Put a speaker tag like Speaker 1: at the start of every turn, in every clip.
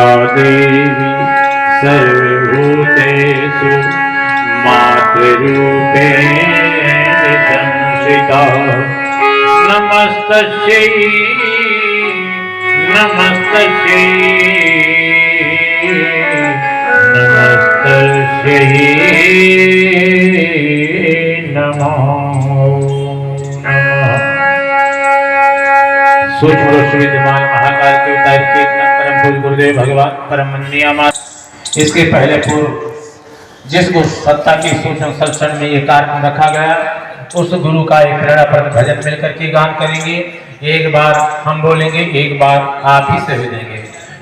Speaker 1: या देवी सर्वभूतेषु मातृरूपेण संस्थिता नमस्तस्यै नमस्तस्यै नमो सूक्ष्म रूप विद्यमान महाकाल के अवतार के परम पूज्य गुरुदेव भगवान परम नियमा। इसके पहले पूर्व जिस गुरु सत्ता की सूक्ष्म संरक्षण में ये कार्य रखा गया उस गुरु का एक प्रेरणाप्रद भजन मिलकर के गान करेंगे। एक बार हम बोलेंगे, एक बार आप ही से भी देंगे,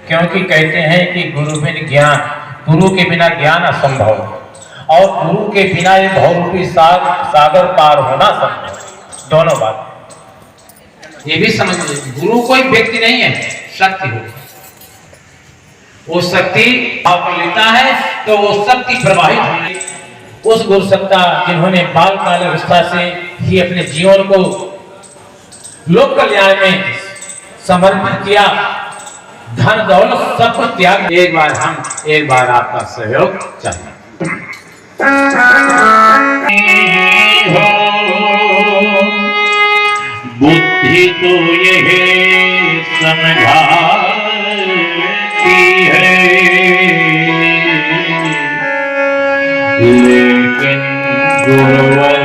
Speaker 1: क्योंकि कहते हैं कि गुरु के बिना ज्ञान असंभव और गुरु के बिना ये बहुरूपी सागर पार होना संभव। दोनों बात ये भी समझ लीजिए, गुरु कोई व्यक्ति नहीं है, शक्ति हो। वो शक्ति आपको लेता है तो वो शक्ति प्रवाहित होने उस गुरु सत्ता जिन्होंने बाल काल अवस्था से ही अपने जीवन को लोक कल्याण में समर्पित किया, धन दौलत सब कुछ त्याग। एक बार आपका सहयोग चाहिए। बुद्धि तो यह समझाती है, लेकिन गुरुवर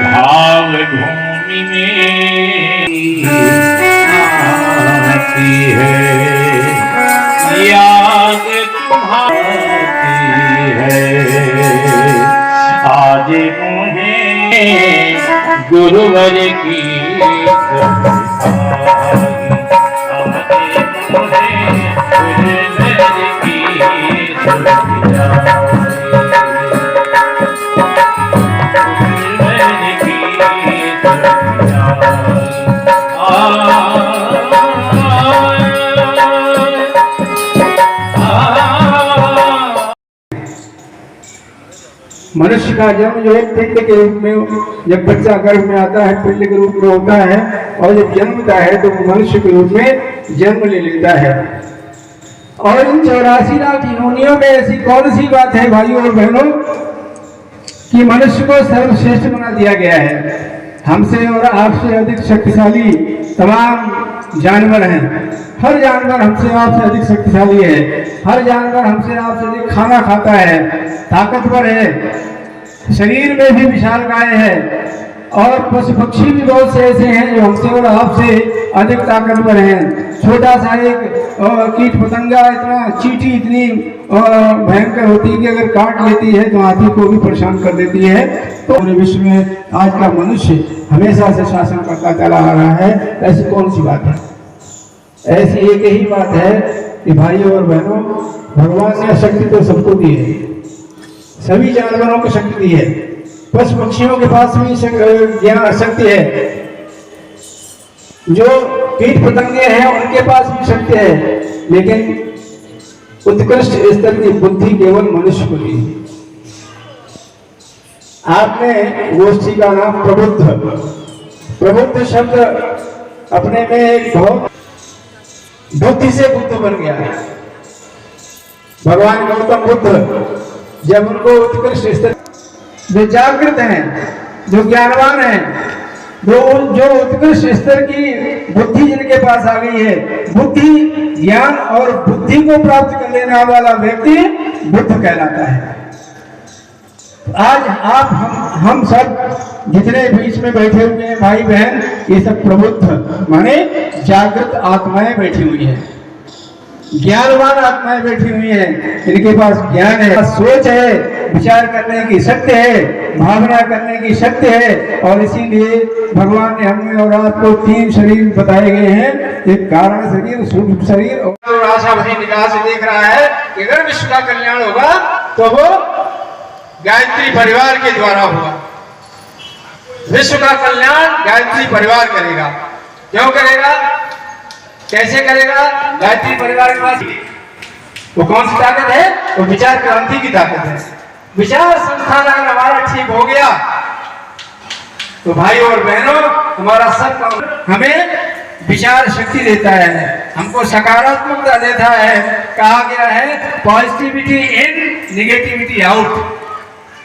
Speaker 1: भाव भूमि में आती है। याद तुम्हारी है आज मुझे गुरुवर की
Speaker 2: मनुष्य का जन्म जो है पिंड के रूप में, जब बच्चा गर्भ में आता है पिंड के रूप में होता है, और जब जन्मता है तो मनुष्य के रूप में जन्म ले लेता है। और इन 84 लाख योनियों में ऐसी कौन सी बात है भाइयों और बहनों कि मनुष्य को सर्वश्रेष्ठ बना दिया गया है। हमसे और आपसे अधिक शक्तिशाली तमाम जानवर हैं। हर जानवर हमसे आपसे अधिक शक्तिशाली है। हर जानवर हमसे आपसे अधिक खाना खाता है, ताकतवर है, शरीर में भी विशालकाय है। और पशु पक्षी भी बहुत से ऐसे हैं जो हमसे और आपसे अधिक ताकतवर हैं। छोटा सा एक कीट पतंगा इतना, चींटी इतनी भयंकर होती है कि अगर काट लेती है तो हाथी को भी परेशान कर देती है। तो पूरे विश्व में आज का मनुष्य हमेशा से शासन करता चला आ रहा है। ऐसी कौन सी बात है? ऐसी एक ही बात है कि भाइयों और बहनों, भगवान ने शक्ति तो सबको दी है, सभी जानवरों को शक्ति दी है। पशु पक्षियों के पास भी ज्ञान शक्ति है, जो कीट पतंगे हैं उनके पास भी शक्ति है, लेकिन उत्कृष्ट स्तर की बुद्धि केवल मनुष्य को दी। आपने गोष्ठी का नाम प्रबुद्ध शब्द अपने में एक बहुत बुद्धि से बुद्ध बन गया है। भगवान गौतम बुद्ध जब उनको उत्कृष्ट स्तर, जो जागृत हैं, जो ज्ञानवान हैं, जो उत्कृष्ट स्तर की बुद्धि जिनके पास आ गई है, बुद्धि ज्ञान और बुद्धि को प्राप्त कर लेने वाला व्यक्ति बुद्ध कहलाता है। आज आप हम सब जितने बीच में बैठे हुए हैं भाई बहन, ये सब प्रबुद्ध माने जागृत आत्माएं बैठी हुई हैं, ज्ञानवान आत्माएं बैठी हुई हैं। इनके पास ज्ञान है, सोच है, विचार करने की शक्ति है, भावना करने की शक्ति है। और इसीलिए भगवान ने हमें और आपको 3 शरीर बताए गए हैं, एक कारण शरीर, सूक्ष्म शरीर और आशावादी निगाह से देख रहा है कि अगर विश्व का कल्याण होगा तो वो गायत्री परिवार के द्वारा होगा। विश्व का कल्याण गायत्री परिवार करेगा। क्यों करेगा, कैसे करेगा? गायत्री परिवार के पास वो कौन सी ताकत है? वो विचार क्रांति की ताकत है। विचार संस्थान अगर हमारा ठीक हो गया तो भाई और बहनों, हमारा सब काम, हमें विचार शक्ति देता है, हमको सकारात्मकता देता है। कहा गया है positivity in negativity out.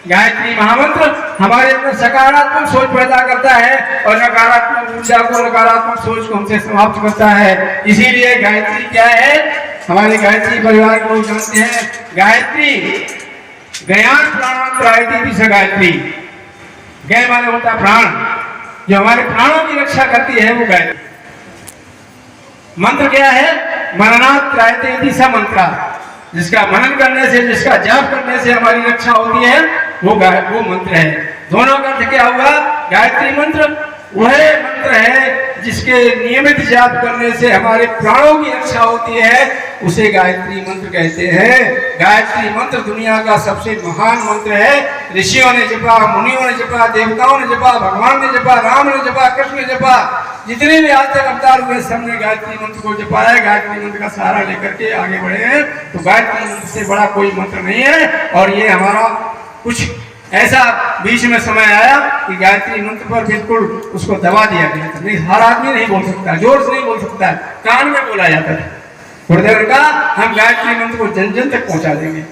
Speaker 2: Gayatri महामंत्र हमारे अंदर सकारात्मक सोच पैदा करता है और नकारात्मक ऊर्जा को, नकारात्मक सोच को हमसे समाप्त करता है। इसीलिए गायत्री क्या है, हमारे गायत्री परिवार को लोग जानते हैं, गायत्री गयान प्राणांतरायति भी गायत्री। गय माने होता प्राण, जो हमारे प्राणों की रक्षा करती है वो गायत्री। मंत्र क्या है, मननात् त्रायते दिशा मंत्र, जिसका मनन करने से, जिसका जाप करने से हमारी रक्षा होती है, वो मंत्र है। दोनों का अर्थ क्या हुआ, गायत्री मंत्र वह मंत्र है जिसके नियमित जाप करने से हमारे प्राणों की रक्षा होती है, उसे गायत्री मंत्र कहते हैं। गायत्री मंत्र दुनिया का सबसे महान मंत्र है। ऋषियों ने जपा, मुनियों ने जपा, देवताओं ने जपा, भगवान ने जपा, राम ने जपा, कृष्ण ने जपा, जितने भी आज तक अवतार हुए सबने गायत्री मंत्र को जपा है। गायत्री मंत्र का सहारा लेकर के आगे बढ़े हैं। तो गायत्री मंत्र से बड़ा कोई मंत्र नहीं है। और ये हमारा कुछ ऐसा बीच में समय आया कि गायत्री मंत्र पर बिल्कुल उसको दबा दिया गया था। नहीं, हर आदमी नहीं बोल सकता, जोर से नहीं बोल सकता, कान में बोला जाता था। गुरुदेव ने कहा हम गायत्री मंत्र को जन जन तक पहुंचा देंगे।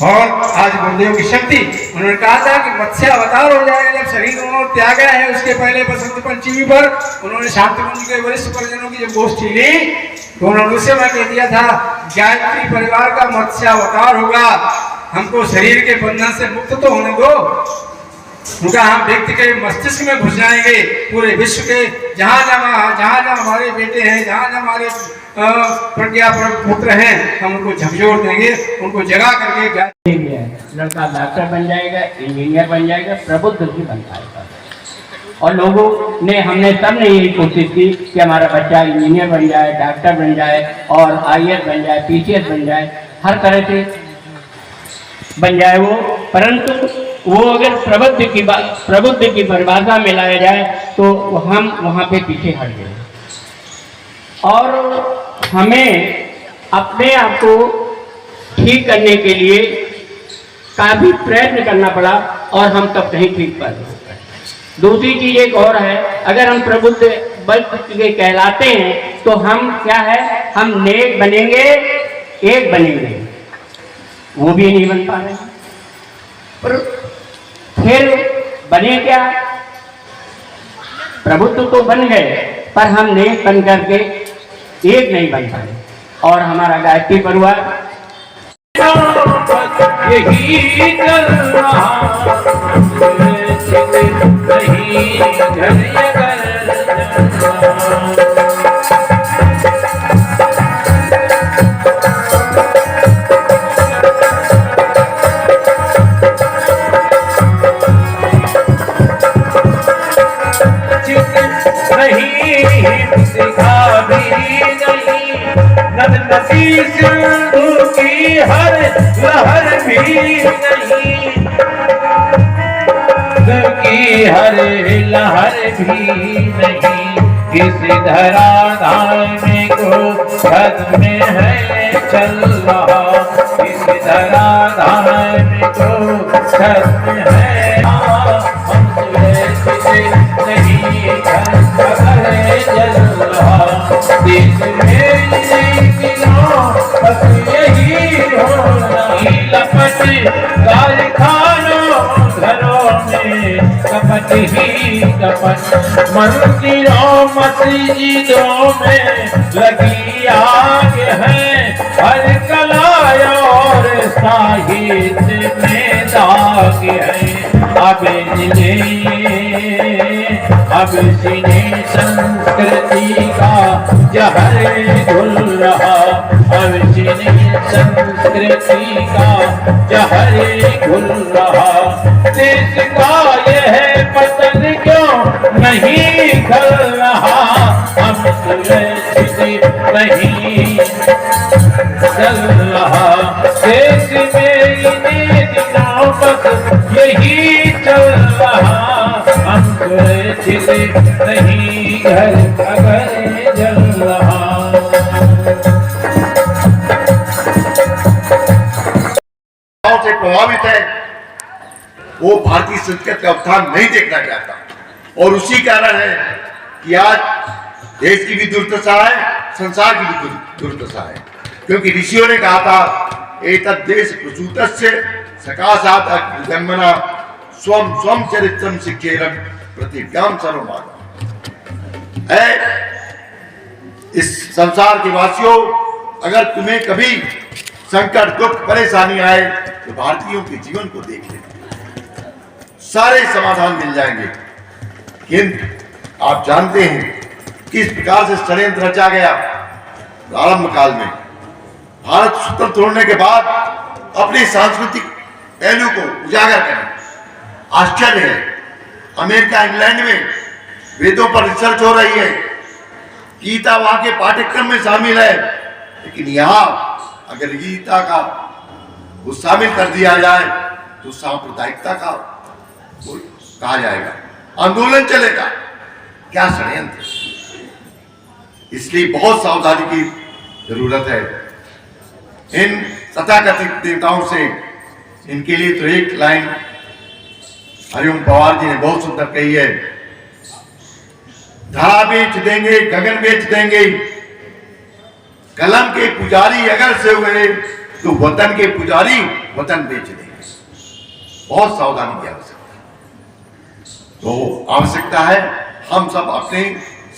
Speaker 2: और आज गुरुदेव की शक्ति, उन्होंने कहा था कि मत्स्य अवतार हो जाएगा जब शरीर उन्होंने त्यागा है। उसके पहले बसंत पंचमी पर उन्होंने शांतिकुंज के वरिष्ठ परिजनों की जब गोष्ठी ली तो उन्होंने उसे मैं कह दिया था गायत्री परिवार का मत्स्य अवतार होगा, हमको शरीर के बंधन से मुक्त तो होने दो। उनका हम व्यक्ति के मस्तिष्क में घुस जाएंगे, पूरे विश्व के जहाँ जहाँ हमारे बेटे हैं, जहाँ हमारे प्रज्ञा पुत्र हैं, हम उनको झकझोर देंगे, उनको जगा करके
Speaker 3: लड़का डॉक्टर बन जाएगा, इंजीनियर बन जाएगा, प्रबुद्ध भी बन जाएगा। और लोगों ने, हमने सब ने यही कोशिश की कि हमारा बच्चा इंजीनियर बन जाए, डॉक्टर बन जाए और IAS बन जाए, PCS बन जाए, हर तरह से बन जाए वो। परंतु वो अगर प्रबुद्ध की परिभाषा में लाया जाए तो हम वहाँ पे पीछे हट गए और हमें अपने आप को ठीक करने के लिए काफ़ी प्रयत्न करना पड़ा और हम तब कहीं ठीक पर। दूसरी चीज़ एक और है, अगर हम प्रबुद्ध के कहलाते हैं तो हम क्या है, हम नेक बनेंगे, एक बनेंगे, वो भी नहीं बन पा रहे हैं। पर फिर बने क्या, प्रभुत्व तो बन गए पर हम नेक बन करके एक नहीं बन पाए। और हमारा गायत्री परिवार यही चल रहा सिंधु की हर लहर भी नहीं, की हर लहर भी नहीं, किसी धराधाम को छत में है चल रहा, किसी धराधाम को छत में है, हम तुझे नहीं जल रहा, देश में बस यही होना, लपट कारखानों घरों में कपट ही कपट, मंदिरों मस्जिदों में लगी आग है, हर कला और साहित्य में दाग है। अब सिने संस्कृति का जहर घुल रहा, अब सिने संस्कृति का जहर घुल रहा, देश का यह पतन क्यों नहीं खल रहा, हम सुरक्षित नहीं चल रहा, देश में इन्हें दिनों तक यही चल रहा, हम सुरक्षित नहीं घर अगर जल रहा।
Speaker 4: से प्रभावित है, वो भारतीय संस्कृति का उत्थान नहीं देखना चाहता और उसी कारण है कि आज देश की भी दुर्दशा है, संसार की भी दुर्दशा है। क्योंकि ऋषियों ने कहा था एतद् देश प्रसूतस्य सकाशात् अग्निजन्मना स्वम स्वम चरित्रम शिक्षेरम प्रतिज्ञां सर्वमागम। इस संसार के वासियों, अगर तुम्हें कभी संकट, दुख, परेशानी आए तो भारतीयों के जीवन को देख लेना, सारे समाधान मिल जाएंगे। किंतु आप जानते हैं किस प्रकार से षड्यंत्र रचा गया। प्रारंभ काल में भारत स्वतंत्र होने के बाद अपने सांस्कृतिक पहलू को उजागर करें। आश्चर्य है, अमेरिका, इंग्लैंड में वेदों पर रिसर्च हो रही है, गीता वहां के पाठ्यक्रम में शामिल है, लेकिन यहां अगर गीता का वो शामिल कर दिया जाए तो सांप्रदायिकता का कहा जाएगा, आंदोलन चलेगा। क्या षड्यंत्र! इसलिए बहुत सावधानी की जरूरत है इन तथाकथित नेताओं से। इनके लिए तो एक लाइन हरिओम पवार जी ने बहुत सुंदर कही है, धरा बेच देंगे, गगन बेच देंगे, कलम के पुजारी अगर से हुए तो वतन के पुजारी वतन बेच देंगे। बहुत सावधानी की आवश्यकता है। तो आवश्यकता है हम सब अपने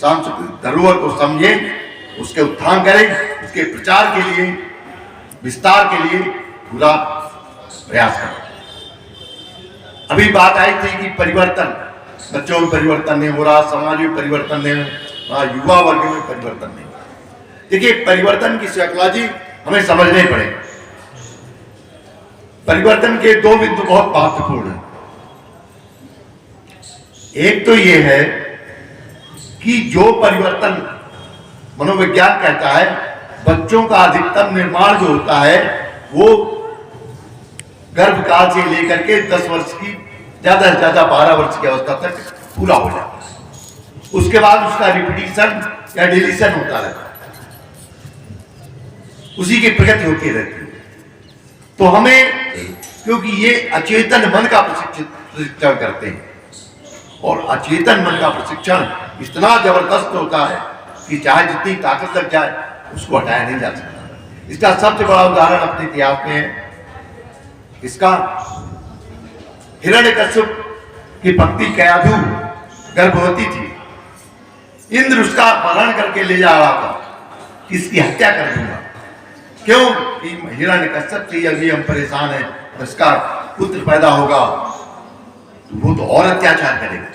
Speaker 4: सांस्कृतिक धरोहर को समझें, उसके उत्थान करें, उसके प्रचार के लिए, विस्तार के लिए पूरा प्रयास करें। अभी बात आई थी कि परिवर्तन, बच्चों में परिवर्तन नहीं हो रहा, समाज में परिवर्तन नहीं हो रहा, युवा वर्ग में परिवर्तन नहीं हो रहा। देखिए, परिवर्तन की साइकोलॉजी हमें समझने पड़ेगी। परिवर्तन के दो बिंदु बहुत महत्वपूर्ण हैं। एक तो यह है कि जो परिवर्तन मनोविज्ञान कहता है, बच्चों का अधिकतम निर्माण जो होता है वो गर्भकाल से लेकर के 10 वर्ष की, ज्यादा से ज्यादा 12 वर्ष की अवस्था तक पूरा हो जाता है। उसके बाद उसका रिपीटिशन या डिलीशन होता रहता है, उसी की प्रगति होती रहती है। तो हमें, क्योंकि ये अचेतन मन का प्रशिक्षण करते हैं, और अचेतन मन का प्रशिक्षण इतना जबरदस्त होता है कि चाहे जितनी ताकत लग जाए उसको हटाया नहीं जा सकता। इसका सबसे बड़ा उदाहरण अपने इतिहास में है। इसका हिरण्यकश्यप की पत्नी कयाधु गर्भवती थी। इंद्र उसका अपहरण करके ले जा रहा था कि इसकी हत्या कर दूंगा। क्यों? हिरण्यकश्यप से अभी हम परेशान हैं, उसका पुत्र पैदा होगा तो वो तो और अत्याचार करेगा।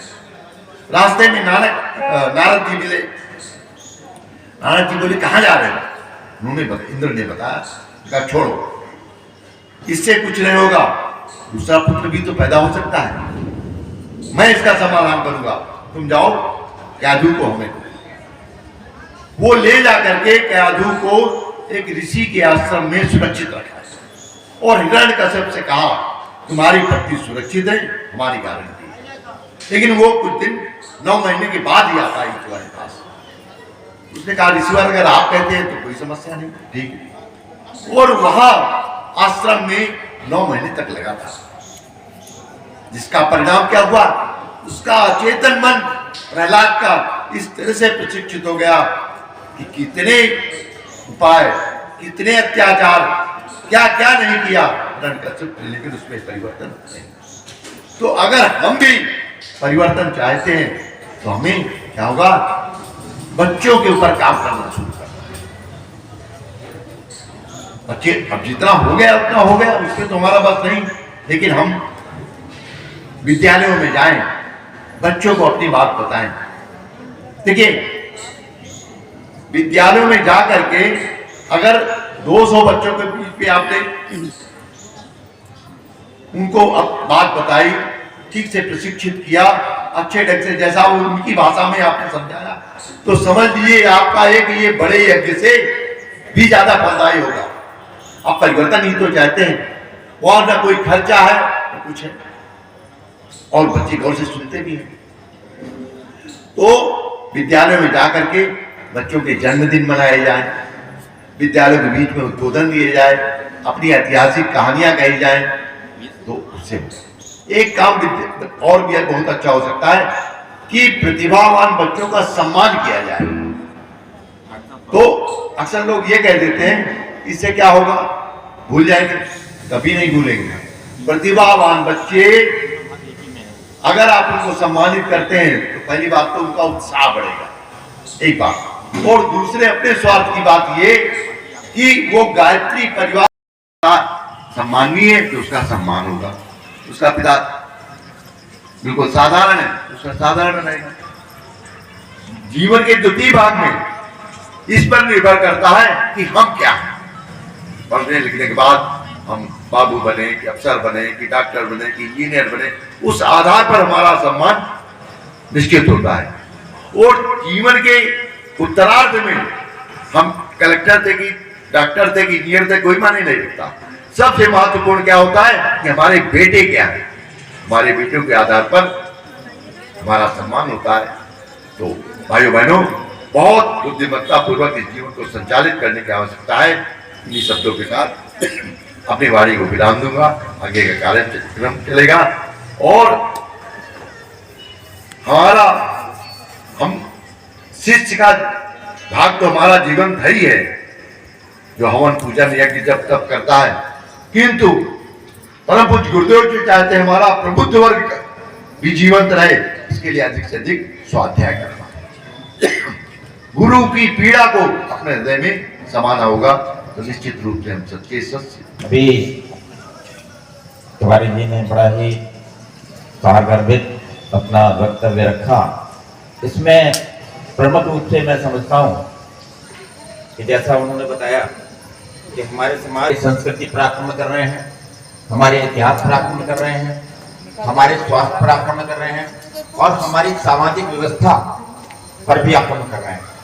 Speaker 4: रास्ते में नारद जी मिले। नारद जी बोले, कहां जा रहे हो? इंद्र ने बताया, कहा छोड़ो, इससे कुछ नहीं होगा, दूसरा पुत्र भी तो पैदा हो सकता है, मैं इसका समाधान करूंगा, तुम जाओ कयाधु को हमें दो। वो ले जाकर के कयाधु को एक ऋषि के आश्रम में सुरक्षित रखा और हिरण्यकश्यप से कहा, तुम्हारी पत्नी सुरक्षित है, हमारी गारंटी है। लेकिन वो कुछ दिन 9 महीने के बाद ही आता है तुम्हारे पास। उसने कहा, ऋषिवर अगर आप कहते हैं तो कोई समस्या नहीं, ठीक है। और वहां आश्रम में 9 महीने तक लगा था, जिसका परिणाम क्या हुआ? उसका अचेतन मन प्रहलाद का इस तरह से प्रशिक्षित हो गया कि कितने उपाय, कितने अत्याचार, क्या क्या नहीं किया हिरण्यकश्यप ने, लेकिन उसमें परिवर्तन नहीं। तो अगर हम भी परिवर्तन चाहते हैं तो हमें क्या होगा? बच्चों के ऊपर काम करना शुरू करना। बच्चे अब जितना हो गया उतना हो गया, उससे तो हमारा बस नहीं, लेकिन हम विद्यालयों में जाएं, बच्चों को अपनी बात बताएं। देखिए, विद्यालयों में जा करके अगर 200 बच्चों के बीच पे आपने उनको अब बात बताई, ठीक से प्रशिक्षित किया, अच्छे ढंग से, जैसा वो उनकी भाषा में आपने समझाया, तो समझ लीजिए आपका एक ये बड़े यज्ञ से भी ज्यादा फलदायी होगा। आप परिवर्तन ही तो चाहते हैं, और ना कोई खर्चा है ना कुछ है, और बच्चे गौर से सुनते भी हैं। तो विद्यालय में जाकर के बच्चों के जन्मदिन मनाए जाए, विद्यालयों के बीच में उद्बोधन दिए जाए, अपनी ऐतिहासिक कहानियां कही जाए, तो उससे एक काम और भी बहुत अच्छा हो सकता है। कि प्रतिभावान बच्चों का सम्मान किया जाए। तो अक्सर लोग ये कह देते हैं इससे क्या होगा, भूल जाएंगे, कभी नहीं भूलेंगे। प्रतिभावान बच्चे अगर आप उनको सम्मानित करते हैं तो पहली बात तो उनका उत्साह बढ़ेगा, एक बात। और दूसरे अपने स्वार्थ की बात ये कि वो गायत्री परिवार का सम्मानीय है तो उसका सम्मान होगा, उसका पिता बिल्कुल साधारण है, उसका साधारण रहेगा। जीवन के द्वितीय भाग में इस पर निर्भर करता है कि हम क्या हैं। पढ़ने लिखने के बाद हम बाबू बने कि अफसर बने कि डॉक्टर बने कि इंजीनियर बने, उस आधार पर हमारा सम्मान निश्चित होता है। और जीवन के उत्तरार्ध में हम कलेक्टर थे कि डॉक्टर थे कि इंजीनियर थे, कोई माने नहीं रखता। सबसे महत्वपूर्ण क्या होता है कि हमारे बेटे क्या है, हमारे बेटों के आधार पर हमारा सम्मान होता है। तो भाइयों बहनों, बहुत बुद्धिमत्ता पूर्वक इस जीवन को संचालित करने की आवश्यकता है। इन्हीं शब्दों के साथ अपनी वाणी को विराम दूंगा, आगे का कार्यक्रम चलेगा। और हम शिष्य का भाग तो हमारा जीवन भर ही है, जो हवन पूजन यज्ञ जब तब करता है, किंतु परम पूज्य गुरुदेव जी चाहते हैं हमारा प्रबुद्ध वर्ग भी जीवंत रहे, इसके लिए अधिक से अधिक स्वाध्याय करना, गुरु की पीड़ा को अपने हृदय में समाना होगा। तो निश्चित रूप से हम सच्चे सत्य।
Speaker 5: अभी तिवारी जी ने बड़ा ही सारगर्भित अपना वक्तव्य रखा। इसमें प्रमुख रूप से मैं समझता हूँ कि जैसा उन्होंने बताया कि हमारे समाज संस्कृति पर आक्रमण कर रहे हैं, हमारे इतिहास पर आक्रमण कर रहे हैं, हमारे स्वास्थ्य पर आक्रमण कर रहे हैं और हमारी सामाजिक व्यवस्था पर भी आक्रमण कर रहे हैं।